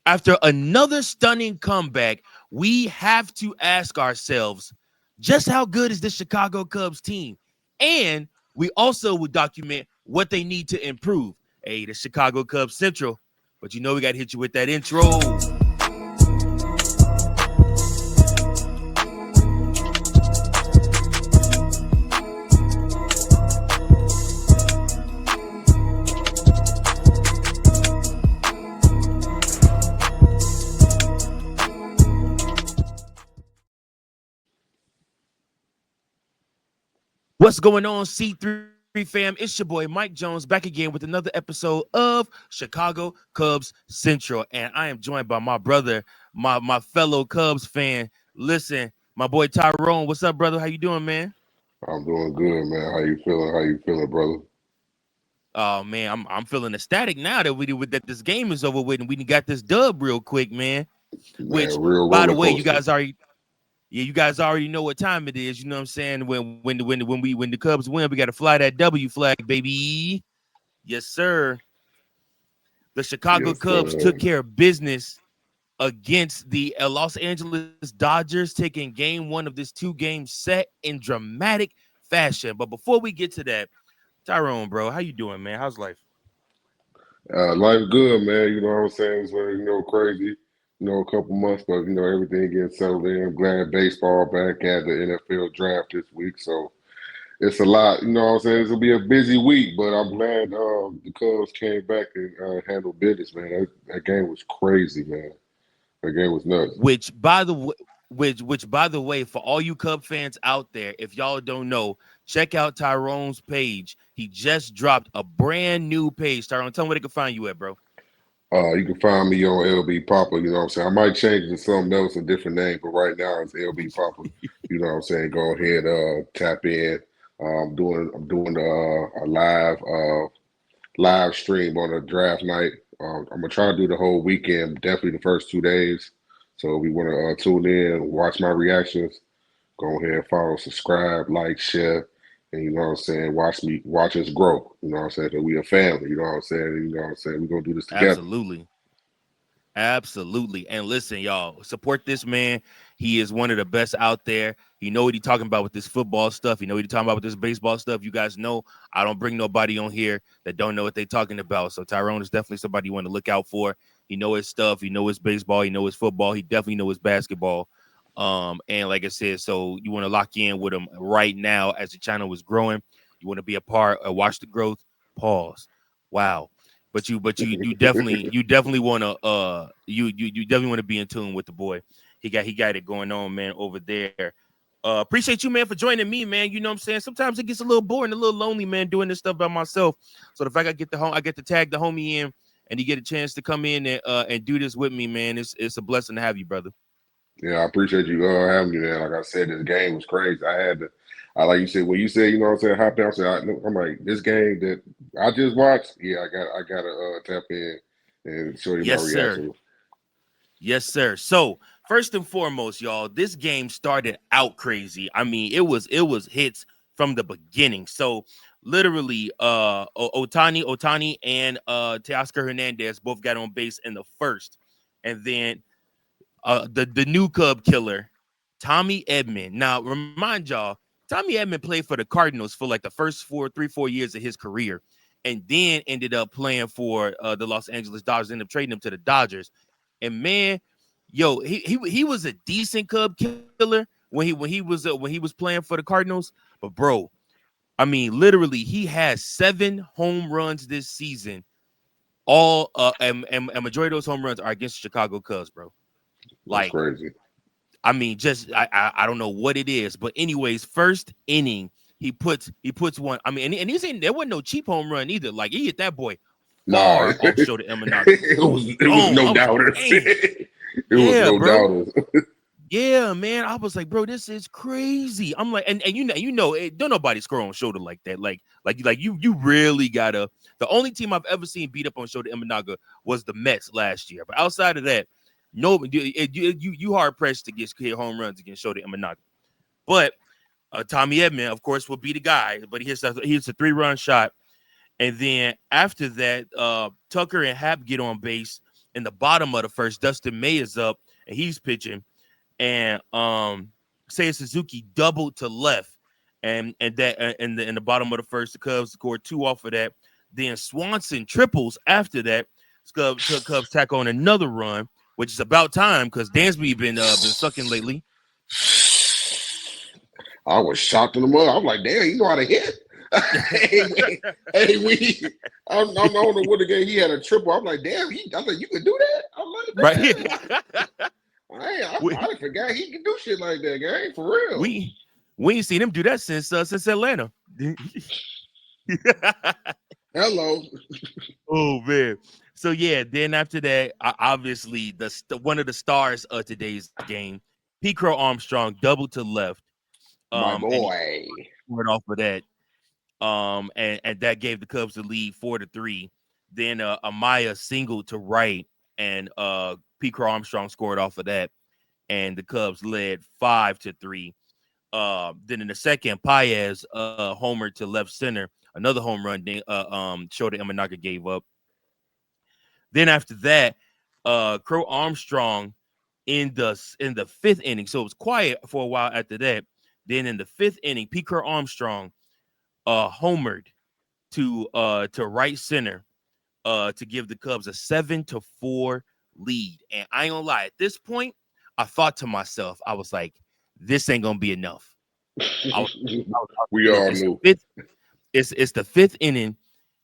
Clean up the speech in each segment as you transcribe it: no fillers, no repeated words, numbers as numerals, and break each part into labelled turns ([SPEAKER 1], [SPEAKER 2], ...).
[SPEAKER 1] After another stunning comeback, we have to ask ourselves just how good is the Chicago Cubs team? And we also would document what they need to improve. Hey, the Chicago Cubs Central. But you know we got to hit you with that intro. What's going on, C3 fam? It's your boy Mike Jones back again with another episode of Chicago Cubs Central. And I am joined by my brother, my fellow Cubs fan. Listen, my boy Tyrone. What's up, brother? How you doing, man?
[SPEAKER 2] I'm doing good, man. How you feeling? How you feeling, brother?
[SPEAKER 1] Oh man, I'm feeling ecstatic now that that this game is over with and we got this dub real quick, man. Which,
[SPEAKER 2] Man, real
[SPEAKER 1] by the
[SPEAKER 2] roller
[SPEAKER 1] way,
[SPEAKER 2] coaster.
[SPEAKER 1] you guys already know what time it is. You know what I'm saying? When the Cubs win, we got to fly that W flag, baby. Yes, sir. The Chicago
[SPEAKER 2] Yes,
[SPEAKER 1] Cubs
[SPEAKER 2] sir.
[SPEAKER 1] took care of business against the Los Angeles Dodgers, taking game one of this 2-game set in dramatic fashion. But before we get to that, Tyrone, bro, how you doing, man? How's life?
[SPEAKER 2] Life good, man. You know what I'm saying? It's crazy. A couple months, but everything getting settled in. I'm glad baseball back at the NFL draft this week, so it's a lot. You know what I'm saying? It's gonna be a busy week, but I'm glad the Cubs came back and handled business, man. That game was crazy, man. That game was nuts.
[SPEAKER 1] Which by the way, for all you Cub fans out there, if y'all don't know, check out Tyrone's page. He just dropped a brand new page. Tyrone, tell me where they can find you at, bro.
[SPEAKER 2] You can find me on LB Papa, you know what I'm saying? I might change it to something else, a different name, but right now it's LB Papa. You know what I'm saying? Go ahead, tap in. I'm doing a live stream on a draft night. I'm gonna try to do the whole weekend, definitely the first 2 days. So if we want to tune in, watch my reactions, go ahead, follow, subscribe, like, share, and you know what I'm saying. Watch us grow. You know what I'm saying? 'Cause we a family. You know what I'm saying? You know what I'm saying? We're gonna do this together.
[SPEAKER 1] Absolutely. Absolutely. And listen, y'all, support this man. He is one of the best out there. He know what he talking about with this football stuff. He know what he talking about with this baseball stuff. You guys know I don't bring nobody on here that don't know what they talking about. So Tyrone is definitely somebody you want to look out for. He know his stuff. He know his baseball. He know his football. He definitely know his basketball. And like I said, so you want to lock in with him right now as the channel is growing. You want to be a part, watch the growth. Pause. Wow. But you definitely want to you definitely want to be in tune with the boy. He got it going on, man, over there. Appreciate you, man, for joining me, man. You know what I'm saying? Sometimes it gets a little boring, a little lonely, man, doing this stuff by myself. So the fact I get to tag the homie in and he get a chance to come in and do this with me, man. It's a blessing to have you, brother.
[SPEAKER 2] Yeah, I appreciate you having me there. Like I said, this game was crazy. I like you said when you said, you know what I'm saying, hop down. I'm like, this game that I just watched. Yeah, I gotta tap in and show you my
[SPEAKER 1] Yes, sir.
[SPEAKER 2] reaction.
[SPEAKER 1] Yes, sir. So first and foremost, y'all, this game started out crazy. I mean, it was hits from the beginning. So literally, Otani, and Teoscar Hernandez both got on base in the first, and then the new Cub killer, Tommy Edman. Now remind y'all, Tommy Edman played for the Cardinals for like the first 4 years of his career, and then ended up playing for the Los Angeles Dodgers. Ended up trading him to the Dodgers, and man, yo, he was a decent Cub killer when he was playing for the Cardinals. But bro, I mean, literally, he has 7 home runs this season. All and majority of those home runs are against the Chicago Cubs, bro.
[SPEAKER 2] That's
[SPEAKER 1] Like,
[SPEAKER 2] crazy.
[SPEAKER 1] I mean, just I don't know what it is, but anyways, first inning he puts one. I mean, and he's in there wasn't no cheap home run either. Like he hit that boy
[SPEAKER 2] Nah,
[SPEAKER 1] far off shoulder Emanaka. It was
[SPEAKER 2] it was
[SPEAKER 1] gone.
[SPEAKER 2] no
[SPEAKER 1] I was like,
[SPEAKER 2] doubters.
[SPEAKER 1] dang,
[SPEAKER 2] It was
[SPEAKER 1] yeah,
[SPEAKER 2] no
[SPEAKER 1] bro.
[SPEAKER 2] doubters.
[SPEAKER 1] Yeah, man. I was like, bro, this is crazy. I'm like, and don't nobody score on shoulder like that. Like you really gotta. The only team I've ever seen beat up on shoulder Imanaga was the Mets last year. But outside of that, no, you hard pressed to get hit home runs against shoulder Imanaga. But Tommy Edman, of course, will be the guy. But he hits a 3-run shot, and then after that, Tucker and Hap get on base. in the bottom of the first, Dustin May is up and he's pitching, and Seiya Suzuki doubled to left, and that in the bottom of the first, the Cubs scored 2 off of that. Then Swanson triples after that. Cubs tack on another run, which is about time because Dansby been sucking lately.
[SPEAKER 2] I was shocked in the mud. I'm like, damn, you know how to hit? I don't know what the game. He had a triple. I'm like, damn, I'm like, you can do that? I'm like, I forgot he can do shit like that, gang, for real.
[SPEAKER 1] We ain't seen him do that since Atlanta.
[SPEAKER 2] Hello.
[SPEAKER 1] Oh man. So yeah, then after that, obviously one of the stars of today's game, P. Crow Armstrong doubled to left.
[SPEAKER 2] My
[SPEAKER 1] And he
[SPEAKER 2] boy.
[SPEAKER 1] scored off of that. And that gave the Cubs the lead 4-3. Then Amaya singled to right, and P. Crow Armstrong scored off of that, and the Cubs led 5-3. Then in the second, Paez homer to left center, another home run. Shota Imanaga gave up. Then after that, Crow Armstrong in the fifth inning, so it was quiet for a while after that. Then in the fifth inning, P. Crow Armstrong homered to right center to give the Cubs a 7-4 lead. And I ain't gonna lie, at this point, I thought to myself, I was like, this ain't gonna be enough.
[SPEAKER 2] We all knew.
[SPEAKER 1] It's the fifth inning,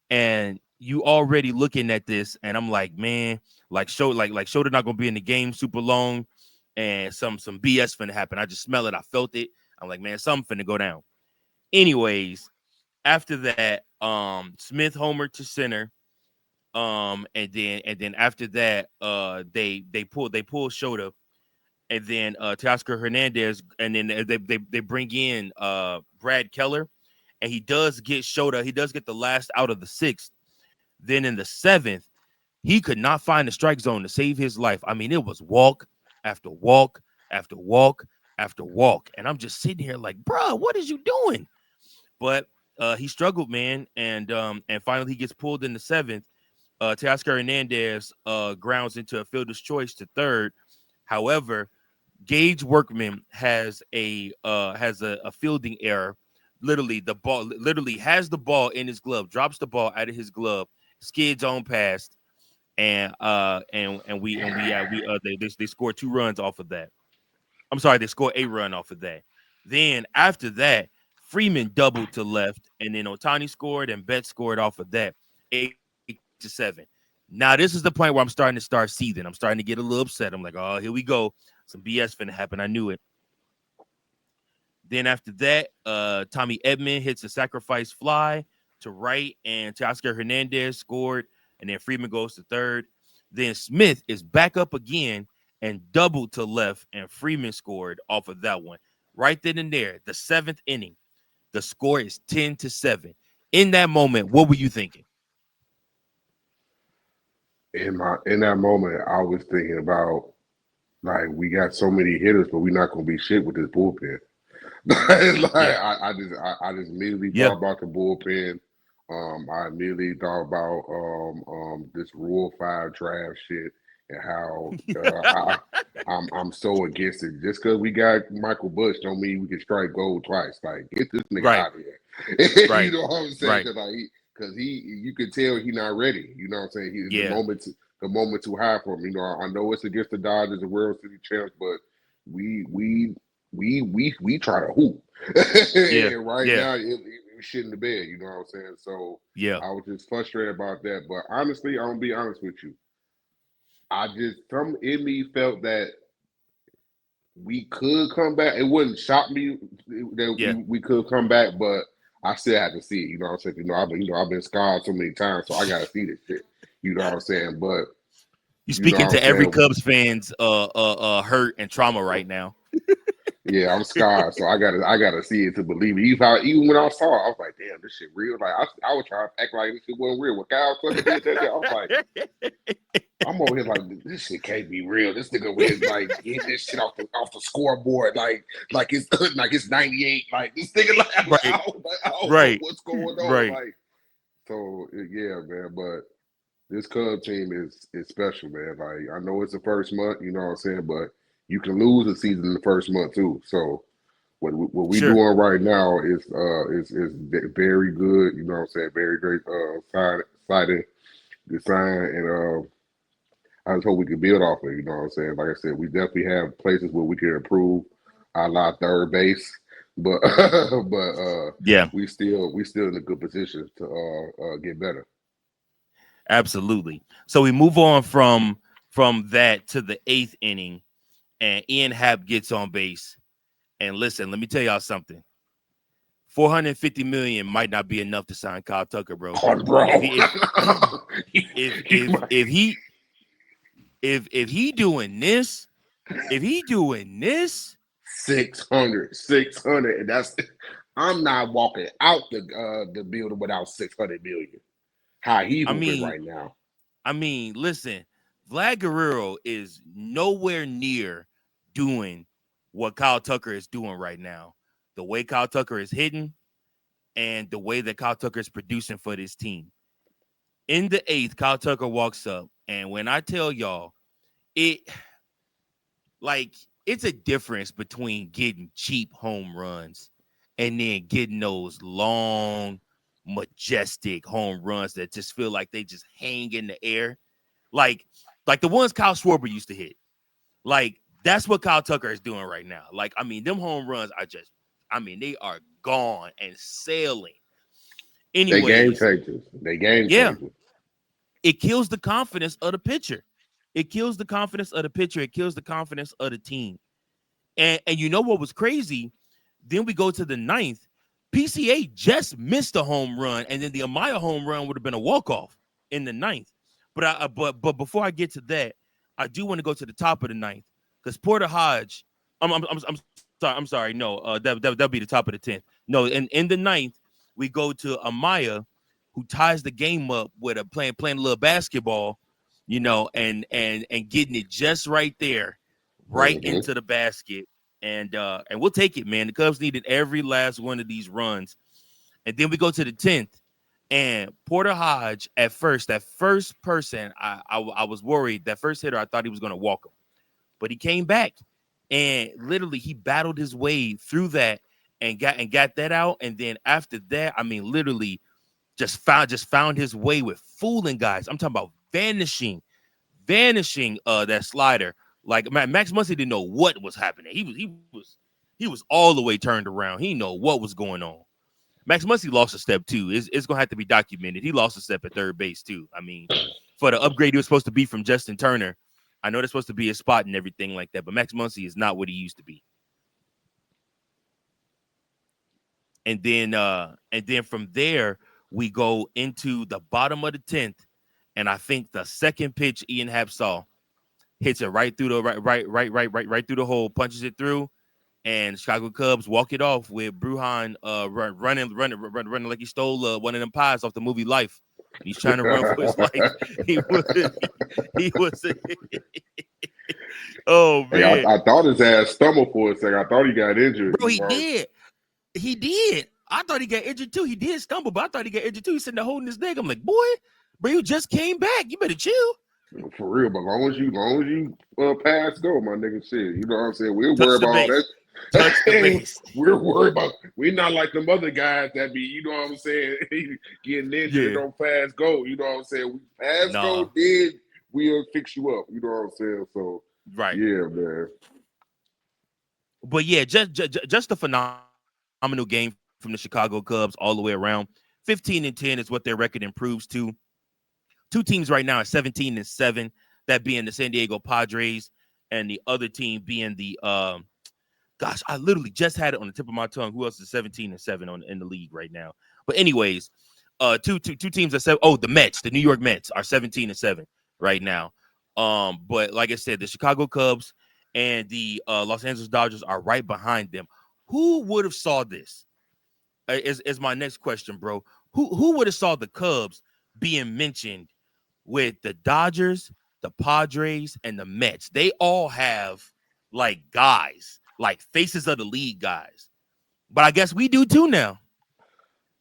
[SPEAKER 1] and you already looking at this, and I'm like, man, Shota not gonna be in the game super long, and some BS finna happen. I just smell it, I felt it. I'm like, man, something finna go down. Anyways, after that, Smith homer to center, and then after that, they pull Shota, and then Teoscar Hernandez, and then they bring in Brad Keller, and he does get Shota. He does get the last out of the sixth. Then in the seventh, he could not find the strike zone to save his life. I mean, it was walk after walk after walk after walk, and I'm just sitting here like, bro, what is you doing? But he struggled, man, and finally he gets pulled in the seventh. Teoscar Hernandez grounds into a fielder's choice to third. However, Gage Workman has a fielding error. Literally, the ball has the ball in his glove, drops the ball out of his glove, skids on past, and they scored 2 runs off of that. I'm sorry, they scored a run off of that. Then after that, Freeman doubled to left, and then Otani scored, and Betts scored off of that, 8-7. Now this is the point where I'm starting to seething. I'm starting to get a little upset. I'm like, oh, here we go. Some BS finna happen. I knew it. Then after that, Tommy Edman hits a sacrifice fly to right, and Teoscar Hernandez scored, and then Freeman goes to third. Then Smith is back up again and doubled to left, and Freeman scored off of that one. Right then and there, the seventh inning, the score is 10-7. In that moment, what were you thinking?
[SPEAKER 2] In that moment, I was thinking about, like, we got so many hitters, but we're not gonna be shit with this bullpen. I just immediately thought about the bullpen. I immediately thought about this Rule 5 draft shit and how I'm so against it. Just because we got Michael Bush don't mean we can strike gold twice. Like, get this nigga out of here. You know what I'm saying? Because you can tell he not ready. You know what I'm saying? The moment too high for him. You know, I know it's against the Dodgers and World Series champs, but we try to hoop. Now it shit in the bed. You know what I'm saying? So I was just frustrated about that. But honestly, I'm gonna be honest with you. Some in me felt that we could come back. It wouldn't shock me that we could come back, but I still have to see it. You know what I'm saying? I've been scarred so many times, so I gotta see this shit. You know what I'm saying? But
[SPEAKER 1] you speaking to every Cubs fan's hurt and trauma right now.
[SPEAKER 2] Yeah, I'm scarred, so I gotta see it to believe it. Even when I saw it, I was like, damn, this shit real. Like I was trying to act like this shit wasn't real. When Kyle Tucker did that, I was like, I'm over here like, this shit can't be real. This nigga was like hitting this shit off the scoreboard, like it's 98. Like this nigga, like, I don't know what's going on. Like, so yeah, man. But this Cub team is special, man. Like I know it's the first month, you know what I'm saying, but you can lose a season in the first month too. So what we
[SPEAKER 1] Sure.
[SPEAKER 2] doing right now is very good. You know what I'm saying? Very great exciting design, and I just hope we can build off it. You know what I'm saying? Like I said, we definitely have places where we can improve. A la third base, but
[SPEAKER 1] Yeah,
[SPEAKER 2] we still in a good position to get better.
[SPEAKER 1] absolutely. So we move on from that to the eighth inning, and Ian Happ gets on base. And listen, let me tell y'all something. 450 million might not be enough to sign Kyle Tucker, bro.
[SPEAKER 2] Oh, bro.
[SPEAKER 1] If he if he if he doing this, if he doing this,
[SPEAKER 2] 600, and that's I'm not walking out the building without 600 million. How he
[SPEAKER 1] I
[SPEAKER 2] hooping
[SPEAKER 1] mean,
[SPEAKER 2] right now?
[SPEAKER 1] listen, Vlad Guerrero is nowhere near doing what Kyle Tucker is doing right now. The way Kyle Tucker is hitting and the way that Kyle Tucker is producing for this team. In the eighth, Kyle Tucker walks up, and when I tell y'all, it like it's a difference between getting cheap home runs and then getting those long, majestic home runs that just feel like they just hang in the air. Like, like the ones Kyle Schwarber used to hit. Like, that's what Kyle Tucker is doing right now. Like, them home runs are just, they are gone and sailing.
[SPEAKER 2] They game
[SPEAKER 1] Anyways,
[SPEAKER 2] changers. They game
[SPEAKER 1] yeah,
[SPEAKER 2] changers.
[SPEAKER 1] it kills the confidence of the pitcher. It kills the confidence of the pitcher. It kills the confidence of the team. And you know what was crazy? Then we go to the ninth. PCA just missed a home run, and then the Amaya home run would have been a walk off in the ninth. But before I get to that, I do want to go to the top of the ninth because Porter Hodge. I'm sorry. No, that'll be the top of the 10th. No, in the ninth, we go to Amaya, who ties the game up with a playing a little basketball, and getting it just right there, right
[SPEAKER 2] Hmm.
[SPEAKER 1] into the basket. And we'll take it, man. The Cubs needed every last one of these runs. And then we go to the 10th. And Porter Hodge, at first, that first person, I was worried. That first hitter, I thought he was going to walk him. But he came back. And literally, he battled his way through that and got that out. And then after that, literally just found his way with fooling guys. I'm talking about vanishing that slider. Like Max Muncy didn't know what was happening. He was all the way turned around. He didn't know what was going on. Max Muncy lost a step too. It's gonna have to be documented. He lost a step at third base too. For the upgrade he was supposed to be from Justin Turner, I know that's supposed to be his spot and everything like that, but Max Muncy is not what he used to be. And then from there we go into the bottom of the 10th, and I think the second pitch Ian Happ saw hits it right through the right through the hole, punches it through, and Chicago Cubs walk it off with Bruhan running like he stole one of them pies off the movie Life. He's trying to run for his life. He was he was oh
[SPEAKER 2] Hey,
[SPEAKER 1] man,
[SPEAKER 2] I thought his ass stumbled for a second. I thought he got injured.
[SPEAKER 1] bro, he did. He did. I thought he got injured too. He did stumble, but I thought he got injured too. He's sitting there holding his leg. I'm like, boy, bro, you just came back. You better chill.
[SPEAKER 2] For real, but long as you pass go, my nigga, shit. You know what I'm saying? We'll worry
[SPEAKER 1] Touch the
[SPEAKER 2] about all that.
[SPEAKER 1] base. Touch the
[SPEAKER 2] Hey,
[SPEAKER 1] base.
[SPEAKER 2] we're worried about. We're not like them other guys that be, you know what I'm saying, getting injured and
[SPEAKER 1] Yeah.
[SPEAKER 2] don't pass go. You know what I'm saying? We pass
[SPEAKER 1] Nah.
[SPEAKER 2] go, then we'll fix you up. You know what I'm saying? So
[SPEAKER 1] Right.
[SPEAKER 2] yeah, man.
[SPEAKER 1] But yeah, just a phenomenal game from the Chicago Cubs all the way around. 15-10 is what their record improves to. Two teams right now are 17-7, that being the San Diego Padres, and the other team being the gosh, I literally just had it on the tip of my tongue. Who else is 17-7 in the league right now? But anyways, two teams are seven. Oh, the Mets, the New York Mets are 17-7 right now. But like I said, the Chicago Cubs and the Los Angeles Dodgers are right behind them. Who would have saw this? Is my next question, bro. Who would have saw the Cubs being mentioned with the Dodgers, the Padres, and the Mets? They all have like guys, like faces of the league guys. But I guess we do too now.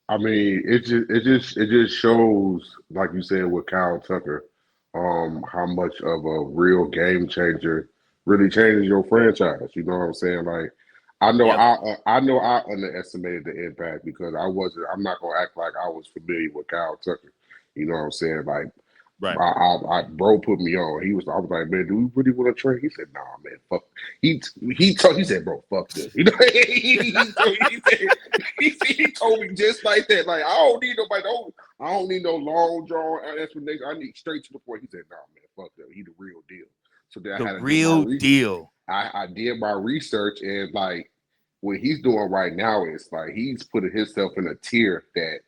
[SPEAKER 2] I mean, it just shows, like you said with Kyle Tucker, how much of a real game changer really changes your franchise. You know what I'm saying? Like,
[SPEAKER 1] Yep.
[SPEAKER 2] I know I underestimated the impact because I wasn't. I'm not gonna act like I was familiar with Kyle Tucker. You know what I'm saying? Like,
[SPEAKER 1] Right.
[SPEAKER 2] bro put me on. I was like, man, do we really want to trade? He said, nah, man, fuck. He said, bro, fuck this. You know, he told me just like that. Like, I don't need no long drawn explanation. I need straight to the point. He said, nah, man, fuck that. He the real deal. So then I
[SPEAKER 1] The
[SPEAKER 2] had to do my
[SPEAKER 1] real deal.
[SPEAKER 2] I did my research and like what he's doing right now is like he's putting himself in a tier that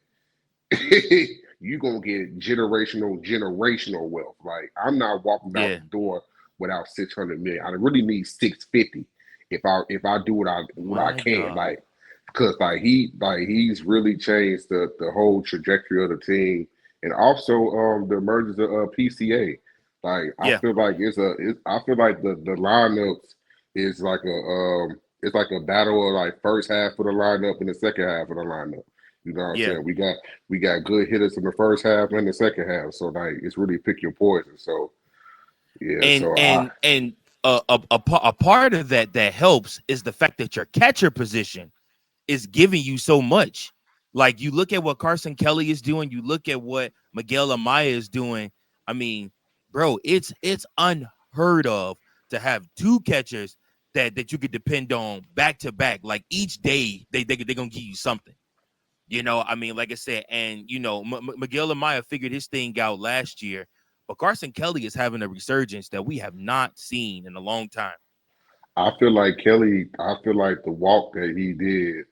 [SPEAKER 2] you're gonna get generational wealth. Like I'm not walking out
[SPEAKER 1] Yeah.
[SPEAKER 2] the door without 600 million. I really need 650 if I do what I
[SPEAKER 1] My
[SPEAKER 2] can.
[SPEAKER 1] God.
[SPEAKER 2] Like because he's really changed the whole trajectory of the team and also the emergence of PCA. Like I
[SPEAKER 1] Yeah.
[SPEAKER 2] feel like I feel like the lineups is like it's like a battle of like first half of the lineup and the second half of the lineup. You know what I'm
[SPEAKER 1] Yeah.
[SPEAKER 2] saying? We got good hitters in the first half and the second half. So like it's really pick your poison. So yeah,
[SPEAKER 1] And
[SPEAKER 2] so
[SPEAKER 1] and and a part of that helps is the fact that your catcher position is giving you so much. Like you look at what Carson Kelly is doing, you look at what Miguel Amaya is doing. I mean, bro, it's unheard of to have two catchers that you could depend on back to back. Like each day, they're gonna give you something. You know, I mean, like I said, and you know, Miguel Amaya figured his thing out last year, but Carson Kelly is having a resurgence that we have not seen in a long time.
[SPEAKER 2] I feel like I feel like the walk that he did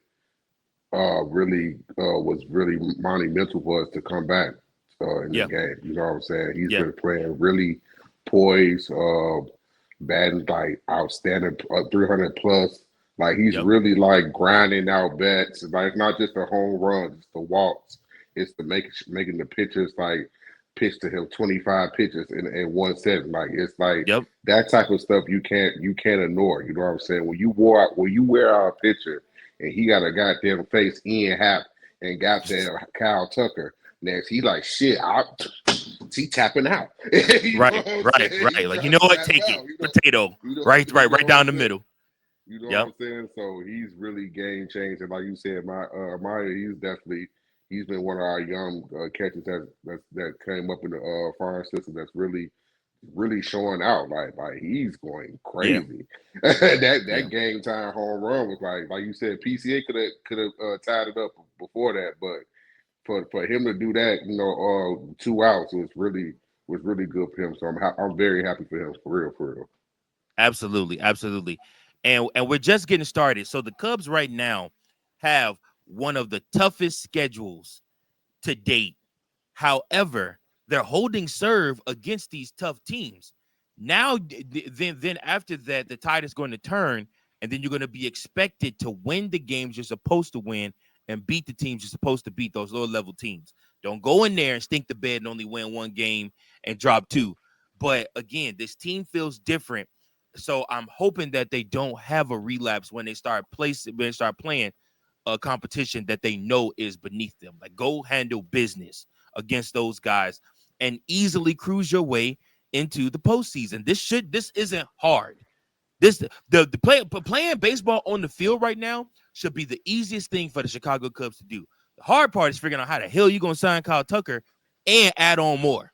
[SPEAKER 2] really was really monumental for us to come back in the
[SPEAKER 1] Yeah,
[SPEAKER 2] game. You know what I'm saying? He's
[SPEAKER 1] yeah,
[SPEAKER 2] been playing really poised, batting like outstanding, 300 plus. Like he's
[SPEAKER 1] yep,
[SPEAKER 2] really like grinding out bats. Like it's not just the home runs, it's the walks, it's the making the pitchers like pitch to him 25 pitches in 1 second. Like it's like
[SPEAKER 1] yep.
[SPEAKER 2] that type of stuff you can't ignore. You know what I'm saying? When you wear out a pitcher and he got a goddamn face Ian Happ and goddamn Kyle Tucker next. He like shit. He tapping out. You know
[SPEAKER 1] Right,
[SPEAKER 2] what I'm
[SPEAKER 1] right,
[SPEAKER 2] saying? He
[SPEAKER 1] right. Like you
[SPEAKER 2] trying
[SPEAKER 1] know
[SPEAKER 2] to
[SPEAKER 1] what?
[SPEAKER 2] tap
[SPEAKER 1] Take it,
[SPEAKER 2] out.
[SPEAKER 1] potato.
[SPEAKER 2] You know,
[SPEAKER 1] Right,
[SPEAKER 2] you
[SPEAKER 1] right,
[SPEAKER 2] know
[SPEAKER 1] right
[SPEAKER 2] what
[SPEAKER 1] down
[SPEAKER 2] I'm
[SPEAKER 1] the
[SPEAKER 2] saying.
[SPEAKER 1] middle.
[SPEAKER 2] You know what
[SPEAKER 1] Yep.
[SPEAKER 2] I'm saying? So he's really game changing. Like you said, Maya, he's been one of our young catchers that came up in the farm system that's really showing out. Like he's going
[SPEAKER 1] Yeah,
[SPEAKER 2] crazy. That
[SPEAKER 1] yeah,
[SPEAKER 2] game time home run was like you said, PCA could have tied it up before that, but for him to do that, 2 outs was really good for him. So I'm very happy for him for real.
[SPEAKER 1] absolutely, absolutely. And we're just getting started. So the Cubs right now have one of the toughest schedules to date. However, they're holding serve against these tough teams. Now, then after that, the tide is going to turn, and then you're going to be expected to win the games you're supposed to win and beat the teams you're supposed to beat, those lower level teams. Don't go in there and stink the bed and only win one game and drop two. But again, this team feels different. So I'm hoping that they don't have a relapse when they start playing a competition that they know is beneath them. Like go handle business against those guys and easily cruise your way into the postseason. This isn't hard. This playing baseball on the field right now should be the easiest thing for the Chicago Cubs to do. The hard part is figuring out how the hell you gonna sign Kyle Tucker and add on more.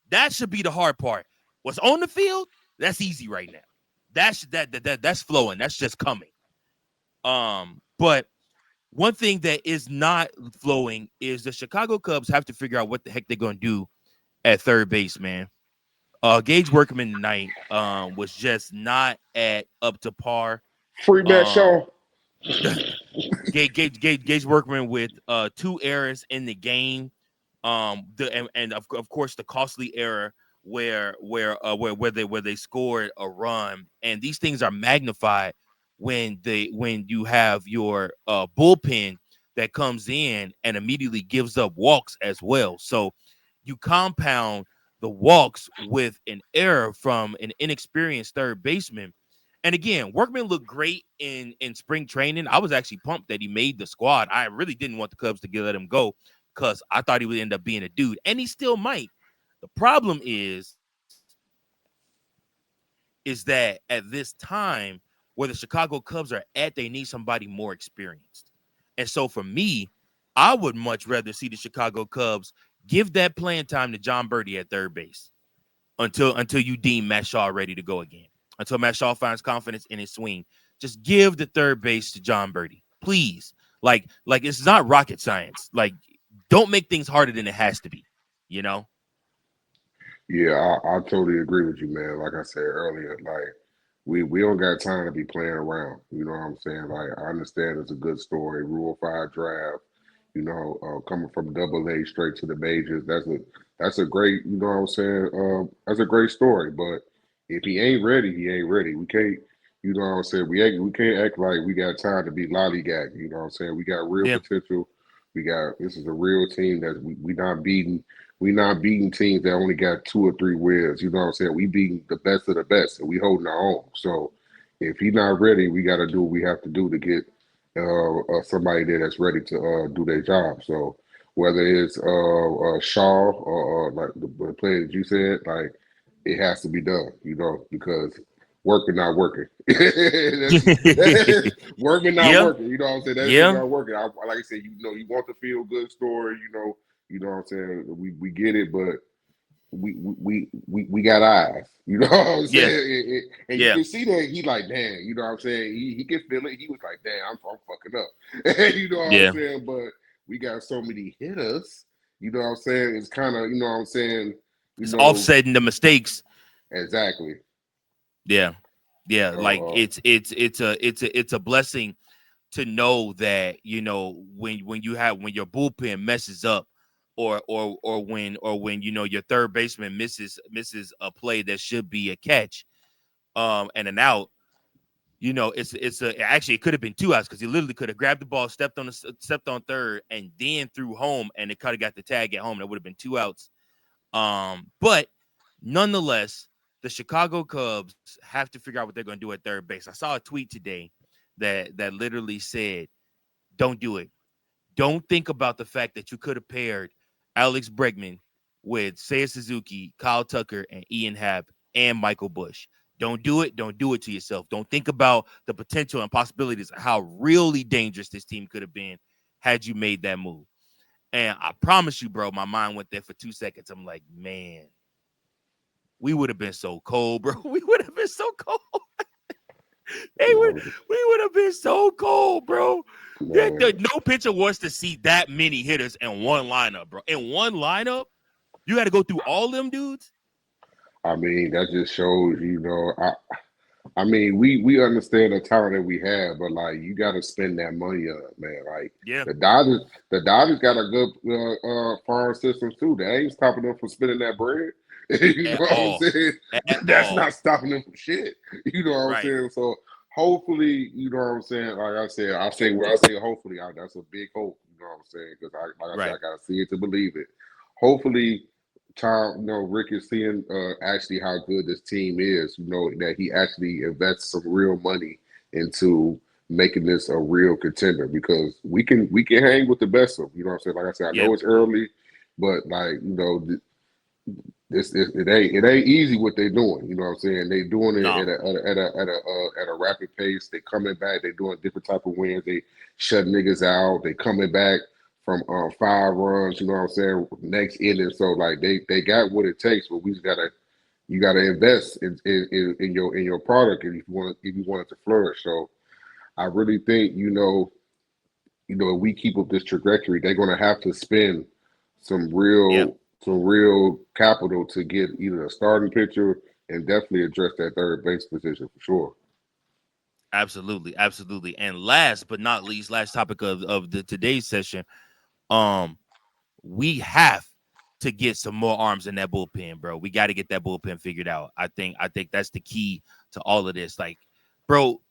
[SPEAKER 1] That should be the hard part. What's on the field, that's easy right now. That's flowing. That's just coming. But one thing that is not flowing is the Chicago Cubs have to figure out what the heck they're going to do at third base, man. Gage Workman tonight was just not at up to par.
[SPEAKER 2] Free Matt
[SPEAKER 1] Um,
[SPEAKER 2] Shaw.
[SPEAKER 1] Gage Workman with two errors in the game. And of course the costly error where they scored a run, and these things are magnified when you have your bullpen that comes in and immediately gives up walks as well. So you compound the walks with an error from an inexperienced third baseman, And again, Workman looked great in spring training. I was actually pumped that he made the squad. I really didn't want the Cubs to let him go because I thought he would end up being a dude, and he still might. The problem is that at this time where the Chicago Cubs are at, they need somebody more experienced. And so for me, I would much rather see the Chicago Cubs give that playing time to John Birdie at third base until you deem Matt Shaw ready to go again. Until Matt Shaw finds confidence in his swing. Just give the third base to John Birdie. Please. Like it's not rocket science. Like, don't make things harder than it has to be, you know?
[SPEAKER 2] Yeah, I totally agree with you, man. Like I said earlier, like we don't got time to be playing around. You know what I'm saying? Like I understand it's a good story, Rule 5 draft. Coming from Double A straight to the majors, that's a great. You know what I'm saying? That's a great story. But if he ain't ready, he ain't ready. We can't. You know what I'm saying? We can't act like we got time to be lollygagging. You know what I'm saying? We got real
[SPEAKER 1] Yeah.
[SPEAKER 2] potential. This is a real team that we not beating. We not beating teams that only got 2 or 3 wins. You know what I'm saying? We beating the best of the best, and we holding our own. So if he's not ready, we got to do what we have to do to get somebody there that's ready to do their job. So whether it's Shaw or like the player that you said, like it has to be done. Because working not working. Working not
[SPEAKER 1] Yeah.
[SPEAKER 2] working. You know what I'm saying? That shit
[SPEAKER 1] Yeah.
[SPEAKER 2] not working. Like I said, you want the feel good story. You know what I'm saying? We get it, but we got eyes. You know what I'm
[SPEAKER 1] Yeah.
[SPEAKER 2] saying? And you
[SPEAKER 1] Yeah.
[SPEAKER 2] can see that he like, damn. You know what I'm saying? He can feel it. He was like, damn, I'm fucking up. You know what I'm
[SPEAKER 1] Yeah.
[SPEAKER 2] saying? But we got so many hitters. You know what I'm saying? It's kind of, you know what I'm saying? You
[SPEAKER 1] It's
[SPEAKER 2] know
[SPEAKER 1] offsetting the mistakes.
[SPEAKER 2] exactly.
[SPEAKER 1] Yeah. Yeah. Like
[SPEAKER 2] So
[SPEAKER 1] it's a blessing to know that, when your bullpen messes up, or when your third baseman misses a play that should be a catch, and an out. Actually, it could have been 2 outs because he literally could have grabbed the ball, stepped on third, and then threw home, and it could have got the tag at home. That would have been 2 outs. But nonetheless, the Chicago Cubs have to figure out what they're going to do at third base. I saw a tweet today that literally said, "Don't do it. Don't think about the fact that you could have paired Alex Bregman with Seiya Suzuki, Kyle Tucker, and Ian Happ and Michael Bush. Don't do it. Don't do it to yourself. Don't think about the potential and possibilities of how really dangerous this team could have been had you made that move." And I promise you, bro, my mind went there for 2 seconds. I'm like, man, we would have been so cold, bro. We would have been so cold. They would,
[SPEAKER 2] man,
[SPEAKER 1] we would have been so cold, bro.
[SPEAKER 2] man,
[SPEAKER 1] No pitcher wants to see that many hitters in one lineup, bro. In one lineup, you got to go through all them dudes.
[SPEAKER 2] I mean that just shows. I mean, we understand the talent that we have, but like you got to spend that money up, man. Like
[SPEAKER 1] Yeah,
[SPEAKER 2] the Dodgers got a good farm system too. They ain't stopping them from spending that bread. You know
[SPEAKER 1] at
[SPEAKER 2] what I'm
[SPEAKER 1] all,
[SPEAKER 2] saying?
[SPEAKER 1] at
[SPEAKER 2] That's
[SPEAKER 1] all.
[SPEAKER 2] not stopping them from shit. You know what I'm
[SPEAKER 1] Right.
[SPEAKER 2] saying? So hopefully, you know what I'm saying. Like I say hopefully. That's a big hope. You know what I'm saying? Because like I said,
[SPEAKER 1] Right.
[SPEAKER 2] I gotta see it to believe it. Hopefully Tom, Rick is seeing actually how good this team is. That he actually invests some real money into making this a real contender because we can hang with the best of them. You know what I'm saying? Like I said, I
[SPEAKER 1] Yeah.
[SPEAKER 2] know it's early, but like it ain't easy what they're doing. You know what I'm saying? They doing it
[SPEAKER 1] No.
[SPEAKER 2] at a rapid pace. They coming back. They doing different type of wins. They shut niggas out. They coming back from 5 runs. You know what I'm saying? Next inning. So like they got what it takes, but we just gotta you gotta invest in your product if you want it to flourish. So I really think if we keep up this trajectory, they're going to have to spend some
[SPEAKER 1] Yeah.
[SPEAKER 2] real some real capital to get either a starting pitcher and definitely address that third base position for sure.
[SPEAKER 1] Absolutely. Absolutely. And last but not least, last topic of the today's session, um, we have to get some more arms in that bullpen, bro. We got to get that bullpen figured out. I think that's the key to all of this. Like, bro,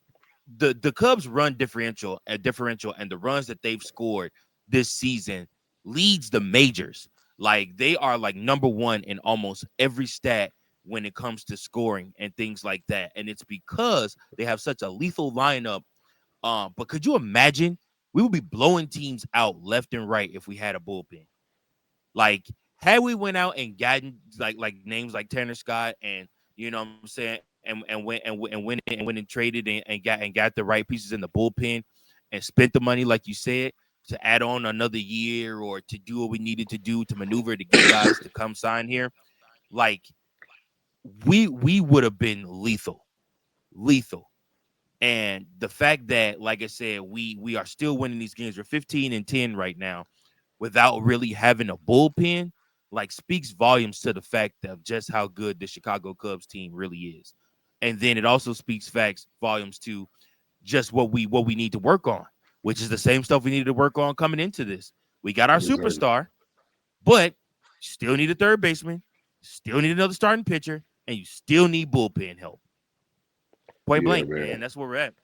[SPEAKER 1] the Cubs run differential and the runs that they've scored this season leads the majors. Like, they are like number one in almost every stat when it comes to scoring and things like that. And it's because they have such a lethal lineup. But could you imagine we would be blowing teams out left and right if we had a bullpen? Like, had we went out and gotten like names like Tanner Scott and you know what I'm saying, and went and traded and got the right pieces in the bullpen and spent the money like you said to add on another year or to do what we needed to do to maneuver to get guys to come sign here, like we would have been lethal. And the fact that, like I said, we are still winning these games. We're 15-10 right now without really having a bullpen, like speaks volumes to the fact of just how good the Chicago Cubs team really is. And then it also speaks volumes to just what we need to work on, which is the same stuff we needed to work on coming into this. We got our
[SPEAKER 2] Exactly.
[SPEAKER 1] superstar, but still need a third baseman, still need another starting pitcher, and you still need bullpen help. Point
[SPEAKER 2] Yeah,
[SPEAKER 1] blank,
[SPEAKER 2] man.
[SPEAKER 1] man. That's where we're at.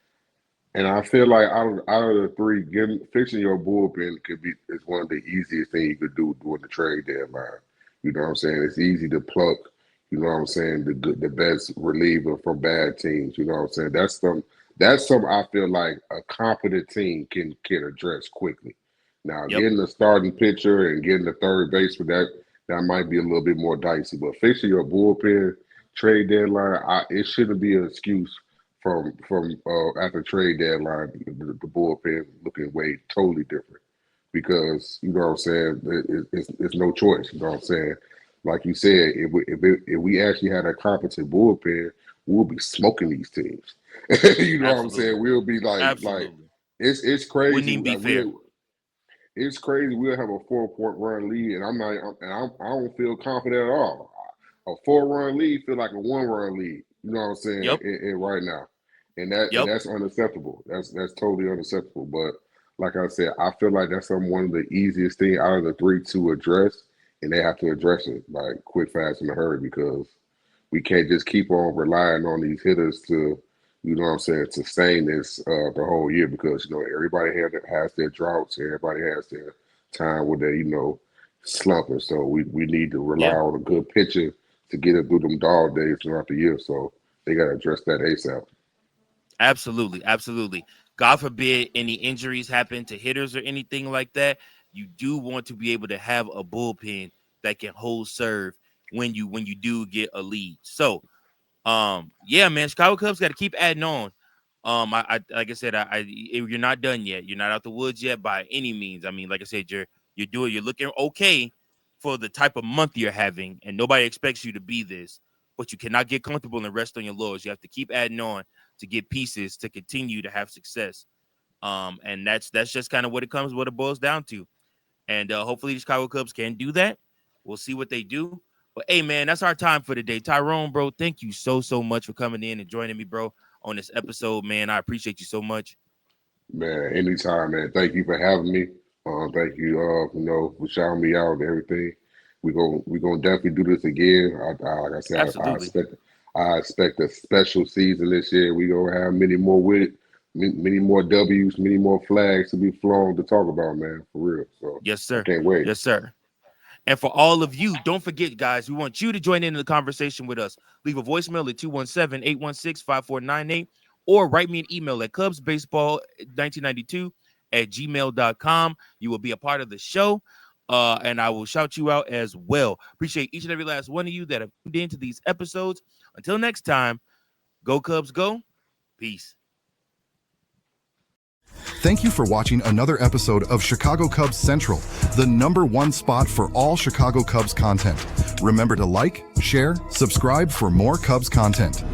[SPEAKER 2] And I feel like out of the three, fixing your bullpen could be is one of the easiest things you could do during the trade deadline. You know what I'm saying? It's easy to pluck. You know what I'm saying? The best reliever from bad teams. You know what I'm saying? That's some I feel like a competent team can address quickly. Now
[SPEAKER 1] Yep.
[SPEAKER 2] getting the starting pitcher and getting the third baseman that might be a little bit more dicey. But fixing your bullpen trade deadline, it shouldn't be an excuse from after trade deadline, the bullpen looking way totally different because you know what I'm saying. It's no choice. You know what I'm saying. Like you said, if we actually had a competent bullpen, we'll be smoking these teams. You know what I'm saying?
[SPEAKER 1] Absolutely.
[SPEAKER 2] We'll be like
[SPEAKER 1] Absolutely.
[SPEAKER 2] it's
[SPEAKER 1] Wouldn't
[SPEAKER 2] crazy.
[SPEAKER 1] even be
[SPEAKER 2] Like
[SPEAKER 1] fair.
[SPEAKER 2] it's crazy. We'll have a 4-point run lead, and I don't feel confident at all. A 4-run lead feel like a 1-run lead. You know what I'm saying?
[SPEAKER 1] Yep.
[SPEAKER 2] In right now, and
[SPEAKER 1] Yep.
[SPEAKER 2] that's unacceptable. That's totally unacceptable. But like I said, I feel like that's one of the easiest thing out of the three to address, and they have to address it like quick, fast, in a hurry because we can't just keep on relying on these hitters to, you know what I'm saying, to sustain this the whole year because you know everybody has their droughts, everybody has their time where they slumping. So we need to rely
[SPEAKER 1] Yeah.
[SPEAKER 2] on a good pitcher to get it through them dog days throughout the year. So they got to address that ASAP.
[SPEAKER 1] Absolutely. Absolutely. God forbid any injuries happen to hitters or anything like that. You do want to be able to have a bullpen that can hold serve when you do get a lead. So yeah, man, Chicago Cubs got to keep adding on. I like I said, you're not done yet. You're not out the woods yet by any means. I mean, like I said, you're looking okay for the type of month you're having, and nobody expects you to be this. But you cannot get comfortable and rest on your laurels. You have to keep adding on to get pieces to continue to have success. And that's just kind of what it boils down to. And hopefully the Chicago Cubs can do that. We'll see what they do. But hey, man, that's our time for today. Tyrone, bro, thank you so much for coming in and joining me, bro, on this episode, man. I appreciate you so much.
[SPEAKER 2] Man, anytime, man. Thank you for having me. Thank you, for shouting me out and everything. We gonna definitely do this again. Like I said,
[SPEAKER 1] Absolutely.
[SPEAKER 2] I expect a special season this year. We gonna have many more with it, many more W's, many more flags to be flown to talk about, man. For real. So
[SPEAKER 1] Yes,
[SPEAKER 2] I
[SPEAKER 1] sir.
[SPEAKER 2] can't wait.
[SPEAKER 1] Yes, sir. And for all of you, don't forget, guys, we want you to join in the conversation with us. Leave a voicemail at 217-816-5498 or write me an email at cubsbaseball1992 at gmail.com. You will be a part of the show, and I will shout you out as well. Appreciate each and every last one of you that have tuned into these episodes. Until next time, go Cubs, go. Peace.
[SPEAKER 3] Thank you for watching another episode of Chicago Cubs Central, the #1 spot for all Chicago Cubs content. Remember to like, share, subscribe for more Cubs content.